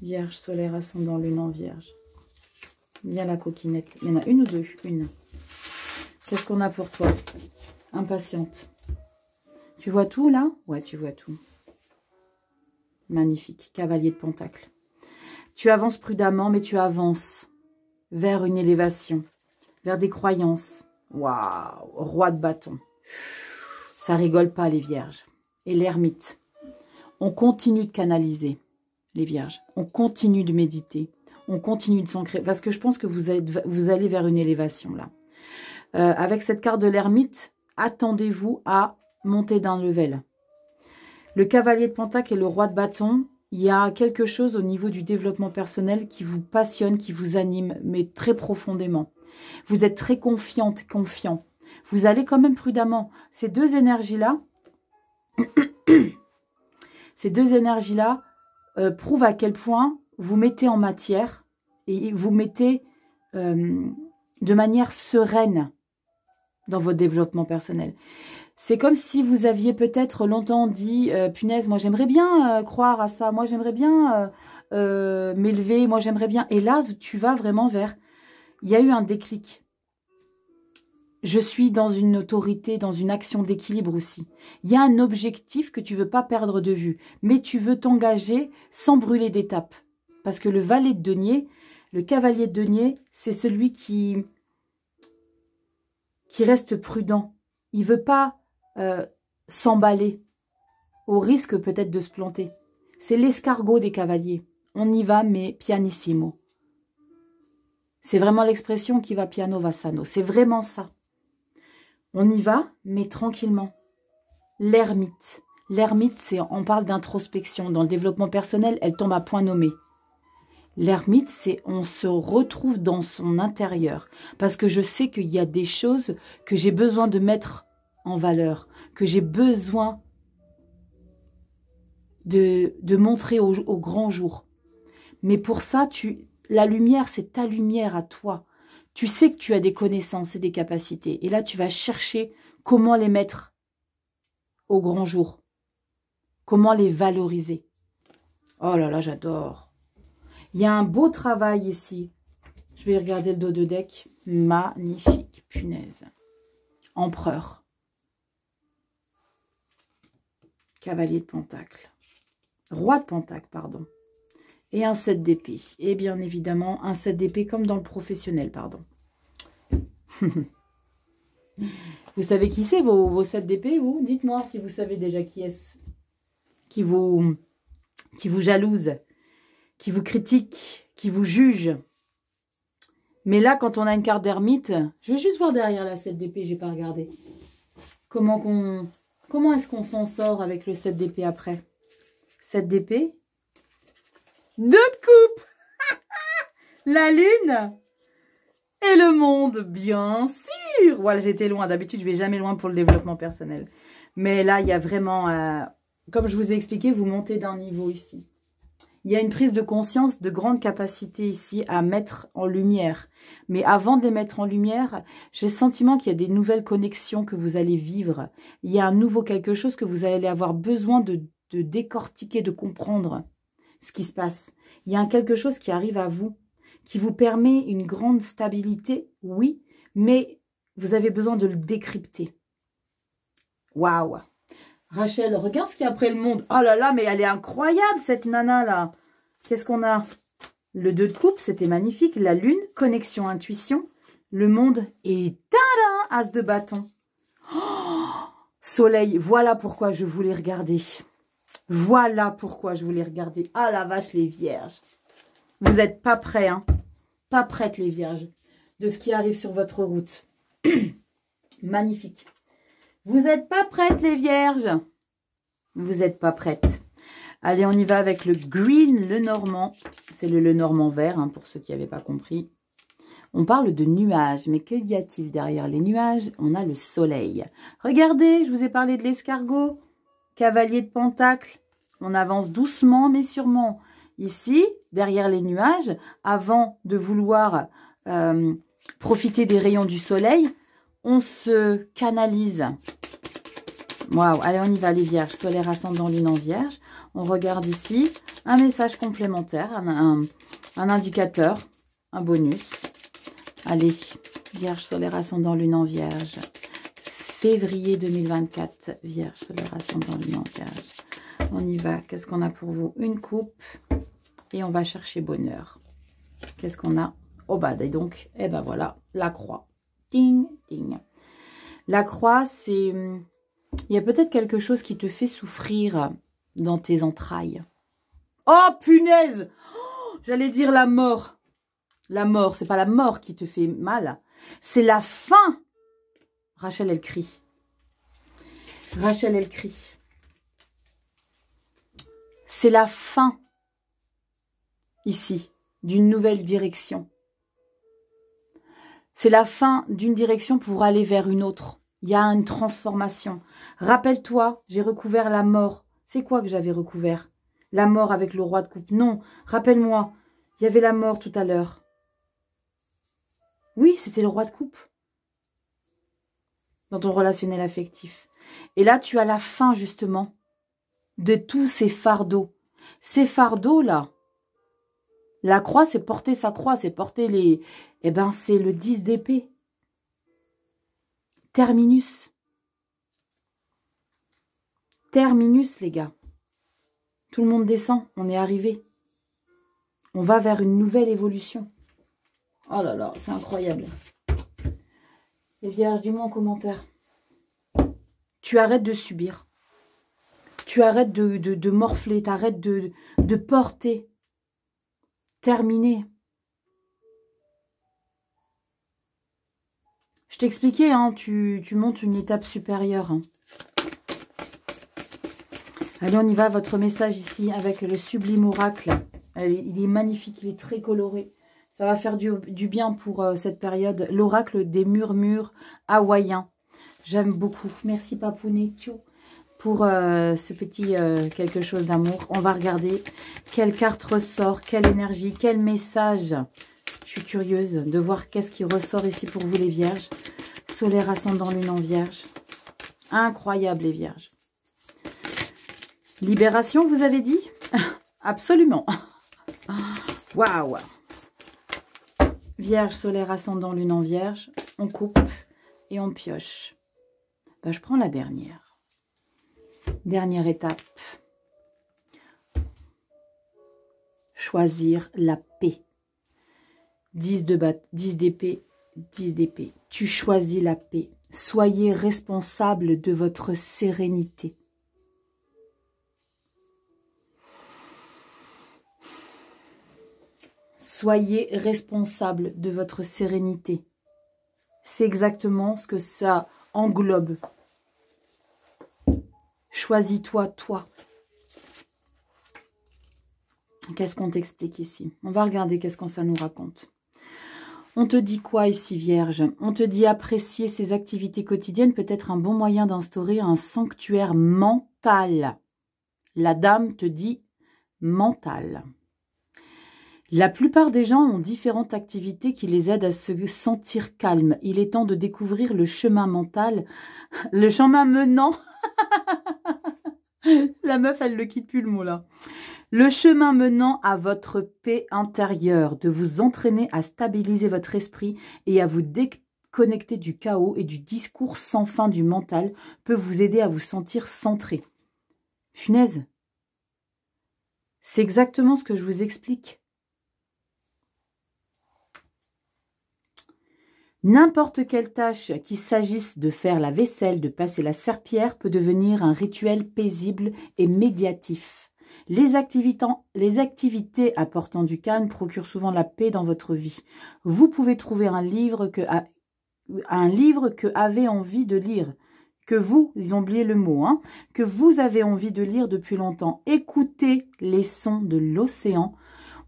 Vierge, solaire, ascendant, lune en vierge. Bien la coquinette. Il y en a une ou deux? Une. Qu'est-ce qu'on a pour toi? Impatiente. Tu vois tout là? Ouais, tu vois tout. Magnifique. Cavalier de Pentacle. Tu avances prudemment, mais tu avances vers une élévation. Vers des croyances. Waouh! Roi de bâton. Ça rigole pas, les vierges. Et l'ermite. On continue de canaliser. Les vierges, on continue de méditer, on continue de s'ancrer, parce que je pense que vous allez vers une élévation là. Avec cette carte de l'ermite, attendez-vous à monter d'un level. Le cavalier de Pentacle et le roi de bâton, il y a quelque chose au niveau du développement personnel qui vous passionne, qui vous anime, mais très profondément. Vous êtes très confiant. Vous allez quand même prudemment. Ces deux énergies-là, prouve à quel point vous mettez en matière et vous mettez de manière sereine dans votre développement personnel. C'est comme si vous aviez peut-être longtemps dit punaise, moi j'aimerais bien croire à ça, moi j'aimerais bien m'élever, moi j'aimerais bien. Et là, tu vas vraiment vers... Il y a eu un déclic. je suis dans une autorité, dans une action d'équilibre aussi. Il y a un objectif que tu veux pas perdre de vue, mais tu veux t'engager sans brûler d'étapes. Parce que le valet de denier, le cavalier de denier, c'est celui qui reste prudent. Il veut pas s'emballer au risque peut-être de se planter. C'est l'escargot des cavaliers. On y va, mais pianissimo. C'est vraiment l'expression qui va piano va sano. C'est vraiment ça. On y va, mais tranquillement. L'ermite. L'ermite, on parle d'introspection. Dans le développement personnel, elle tombe à point nommé. L'ermite, c'est on se retrouve dans son intérieur. Parce que je sais qu'il y a des choses que j'ai besoin de mettre en valeur. Que j'ai besoin de montrer au grand jour. Mais pour ça, la lumière, c'est ta lumière à toi. Tu sais que tu as des connaissances et des capacités. Et là, tu vas chercher comment les mettre au grand jour. Comment les valoriser. Oh là là, j'adore. Il y a un beau travail ici. Je vais regarder le dos de deck. Magnifique, punaise. Empereur. Cavalier de Pentacle. Roi de Pentacle, pardon. Et un 7 d'épée. Et bien évidemment, un 7 d'épée comme dans le professionnel, pardon. Vous savez qui c'est, vos 7 d'épée, vous? Dites-moi si vous savez déjà qui est-ce. Qui vous jalouse, qui vous critique, qui vous juge. Mais là, quand on a une carte d'ermite, je vais juste voir derrière la 7 d'épée, j'ai pas regardé. Comment est-ce qu'on s'en sort avec le 7 d'épée après? 7 d'épée. 2 de coupe. La lune et le monde, bien sûr. Voilà, j'étais loin. D'habitude, je vais jamais loin pour le développement personnel. Mais là, il y a vraiment, comme je vous ai expliqué, vous montez d'un niveau ici. Il y a une prise de conscience de grande capacité ici à mettre en lumière. Mais avant de les mettre en lumière, j'ai le sentiment qu'il y a des nouvelles connexions que vous allez vivre. Il y a un nouveau quelque chose que vous allez avoir besoin de décortiquer, de comprendre ce qui se passe. Il y a quelque chose qui arrive à vous, qui vous permet une grande stabilité, oui, mais vous avez besoin de le décrypter. Waouh! Rachel, regarde ce qu'il y a après le monde. Oh là là, mais elle est incroyable, cette nana-là. Qu'est-ce qu'on a? Le 2 de coupe, c'était magnifique. La lune, connexion, intuition. Le monde et tada, as de bâton. Oh, soleil, voilà pourquoi je voulais regarder. Voilà pourquoi je voulais regarder. Ah la vache, les vierges. Vous n'êtes pas prêts, hein? Pas prêtes, les vierges, de ce qui arrive sur votre route. Magnifique. Vous n'êtes pas prêtes, les vierges? Vous n'êtes pas prêtes. Allez, on y va avec le green, le normand. C'est le normand vert, hein, pour ceux qui n'avaient pas compris. On parle de nuages, mais que y a-t-il derrière les nuages? On a le soleil. Regardez, je vous ai parlé de l'escargot. Cavalier de Pentacle. On avance doucement, mais sûrement. Ici, derrière les nuages, avant de vouloir profiter des rayons du soleil, on se canalise. Waouh, allez, on y va, les vierges. Solaire, ascendant, lune en vierge. On regarde ici un message complémentaire, un indicateur, un bonus. Allez, vierge, solaire, ascendant, lune en vierge. Février 2024, vierge, solaire, ascendant, lune en vierge. On y va. Qu'est-ce qu'on a pour vous? Une coupe. Et on va chercher bonheur. Qu'est-ce qu'on a? Oh bah, et donc, eh ben voilà, la croix. Ding, ding. La croix, c'est... Il y a peut-être quelque chose qui te fait souffrir dans tes entrailles. Oh, punaise! Oh, j'allais dire la mort. La mort, c'est pas la mort qui te fait mal. C'est la fin. Rachel, elle crie. Rachel, elle crie. C'est la fin, ici, d'une nouvelle direction. C'est la fin d'une direction pour aller vers une autre. Il y a une transformation. Rappelle-toi, j'ai recouvert la mort. C'est quoi que j'avais recouvert? La mort avec le roi de coupe. Non, rappelle-moi, il y avait la mort tout à l'heure. Oui, c'était le roi de coupe. Dans ton relationnel affectif. Et là, tu as la fin, justement, de tous ces fardeaux. Ces fardeaux-là, la croix, c'est porter sa croix, c'est porter les... Eh ben, c'est le 10 d'épée. Terminus. Terminus, les gars. Tout le monde descend, on est arrivé. On va vers une nouvelle évolution. Oh là là, c'est incroyable. Les vierges, dis-moi en commentaire. Tu arrêtes de subir. Tu arrêtes de morfler, tu arrêtes de porter. Terminé. Je t'expliquais, hein, tu montes une étape supérieure. Hein. Allez, on y va, votre message ici avec le sublime oracle. Il est magnifique, il est très coloré. Ça va faire du bien pour cette période. L'oracle des murmures hawaïens. J'aime beaucoup. Merci Papounet pour ce petit quelque chose d'amour. On va regarder quelle carte ressort, quelle énergie, quel message. Je suis curieuse de voir qu'est-ce qui ressort ici pour vous les vierges. Solaire, ascendant, lune en vierge. Incroyable les vierges. Libération, vous avez dit? Absolument. Waouh. Vierge, solaire, ascendant, lune en vierge. On coupe et on pioche. Ben, je prends la dernière. Dernière étape. Choisir la paix. 10 d'épée, 10 d'épée. Tu choisis la paix. Soyez responsable de votre sérénité. Soyez responsable de votre sérénité. C'est exactement ce que ça englobe. Choisis-toi, toi. Qu'est-ce qu'on t'explique ici? On va regarder qu'est-ce que ça nous raconte. On te dit quoi ici, Vierge? On te dit apprécier ses activités quotidiennes peut être un bon moyen d'instaurer un sanctuaire mental. La dame te dit mental. La plupart des gens ont différentes activités qui les aident à se sentir calmes. Il est temps de découvrir le chemin mental, le chemin menant. La meuf, elle ne quitte plus le mot là. Le chemin menant à votre paix intérieure, de vous entraîner à stabiliser votre esprit et à vous déconnecter du chaos et du discours sans fin du mental peut vous aider à vous sentir centré. Punaise, c'est exactement ce que je vous explique. N'importe quelle tâche, qu'il s'agisse de faire la vaisselle, de passer la serpillière, peut devenir un rituel paisible et médiatif. Les activités apportant du calme procurent souvent la paix dans votre vie. Vous pouvez trouver un livre que avez envie de lire, que vous, ils ont oublié le mot, hein, que vous avez envie de lire depuis longtemps. Écoutez les sons de l'océan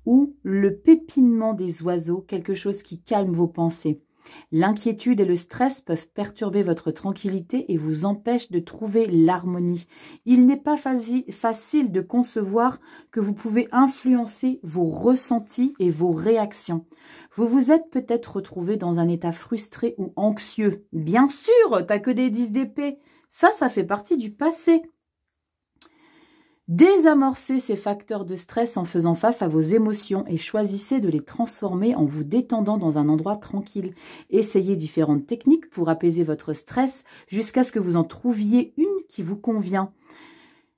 ou le pépinement des oiseaux, quelque chose qui calme vos pensées. L'inquiétude et le stress peuvent perturber votre tranquillité et vous empêchent de trouver l'harmonie. Il n'est pas facile de concevoir que vous pouvez influencer vos ressentis et vos réactions. Vous vous êtes peut-être retrouvé dans un état frustré ou anxieux. Bien sûr, t'as que des 10 d'épée. Ça fait partie du passé. Désamorcez ces facteurs de stress en faisant face à vos émotions et choisissez de les transformer en vous détendant dans un endroit tranquille. Essayez différentes techniques pour apaiser votre stress jusqu'à ce que vous en trouviez une qui vous convient.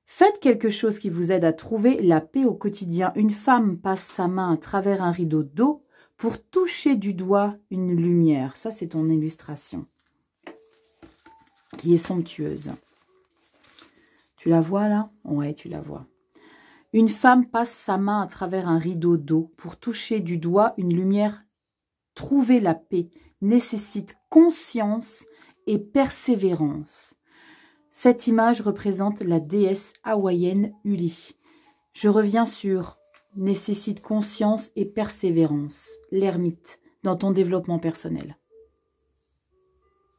Faites quelque chose qui vous aide à trouver la paix au quotidien. Une femme passe sa main à travers un rideau d'eau pour toucher du doigt une lumière. Ça, c'est ton illustration qui est somptueuse. Tu la vois là? Ouais, tu la vois. Une femme passe sa main à travers un rideau d'eau pour toucher du doigt une lumière. Trouver la paix nécessite conscience et persévérance. Cette image représente la déesse hawaïenne Uli. Je reviens sur nécessite conscience et persévérance, l'ermite, dans ton développement personnel.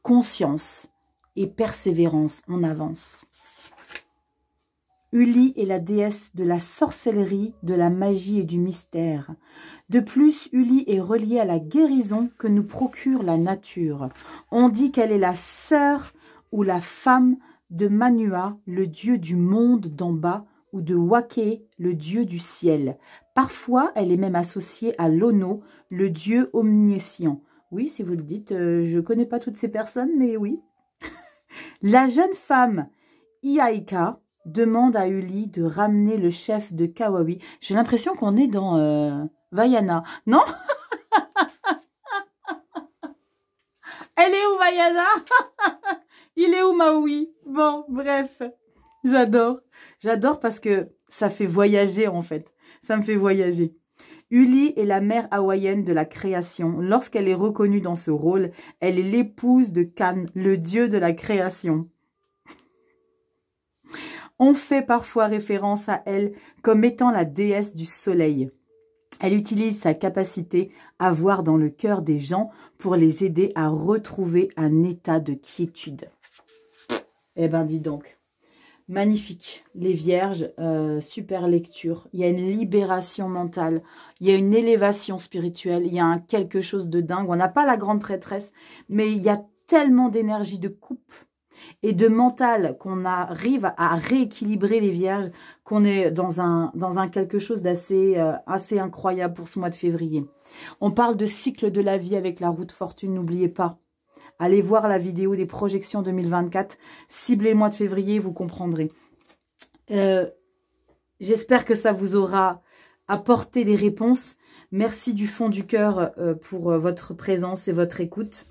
Conscience et persévérance, on avance. Uli est la déesse de la sorcellerie, de la magie et du mystère. De plus, Uli est reliée à la guérison que nous procure la nature. On dit qu'elle est la sœur ou la femme de Manua, le dieu du monde d'en bas, ou de Wake, le dieu du ciel. Parfois, elle est même associée à Lono, le dieu omniscient. Oui, si vous le dites, je ne connais pas toutes ces personnes, mais oui. La jeune femme Iaika demande à Uli de ramener le chef de Kawaii. J'ai l'impression qu'on est dans Vaiana. Non? Elle est où Vaiana? Il est où Maui? Bon, bref. J'adore. J'adore parce que ça fait voyager en fait. Ça me fait voyager. Uli est la mère hawaïenne de la création. Lorsqu'elle est reconnue dans ce rôle, elle est l'épouse de Kan, le dieu de la création. On fait parfois référence à elle comme étant la déesse du soleil. Elle utilise sa capacité à voir dans le cœur des gens pour les aider à retrouver un état de quiétude. Eh ben, dis donc. Magnifique, les vierges, super lecture. Il y a une libération mentale, il y a une élévation spirituelle, il y a quelque chose de dingue. On n'a pas la grande prêtresse, mais il y a tellement d'énergie de coupe et de mental qu'on arrive à rééquilibrer les vierges, qu'on est dans un quelque chose d'assez assez incroyable pour ce mois de février. On parle de cycle de la vie avec la roue de fortune, n'oubliez pas. Allez voir la vidéo des projections 2024. Ciblez le mois de février, vous comprendrez. J'espère que ça vous aura apporté des réponses. Merci du fond du cœur pour votre présence et votre écoute.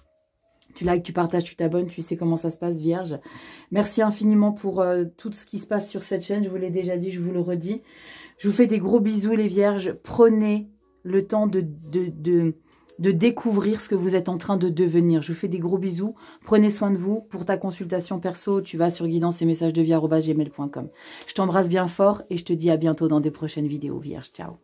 Tu likes, tu partages, tu t'abonnes, tu sais comment ça se passe, Vierge. Merci infiniment pour tout ce qui se passe sur cette chaîne. Je vous l'ai déjà dit, je vous le redis. Je vous fais des gros bisous, les Vierges. Prenez le temps de découvrir ce que vous êtes en train de devenir. Je vous fais des gros bisous. Prenez soin de vous. Pour ta consultation perso, tu vas sur guidance-et-messages-de-vie@gmail.com. Je t'embrasse bien fort et je te dis à bientôt dans des prochaines vidéos, Vierge. Ciao.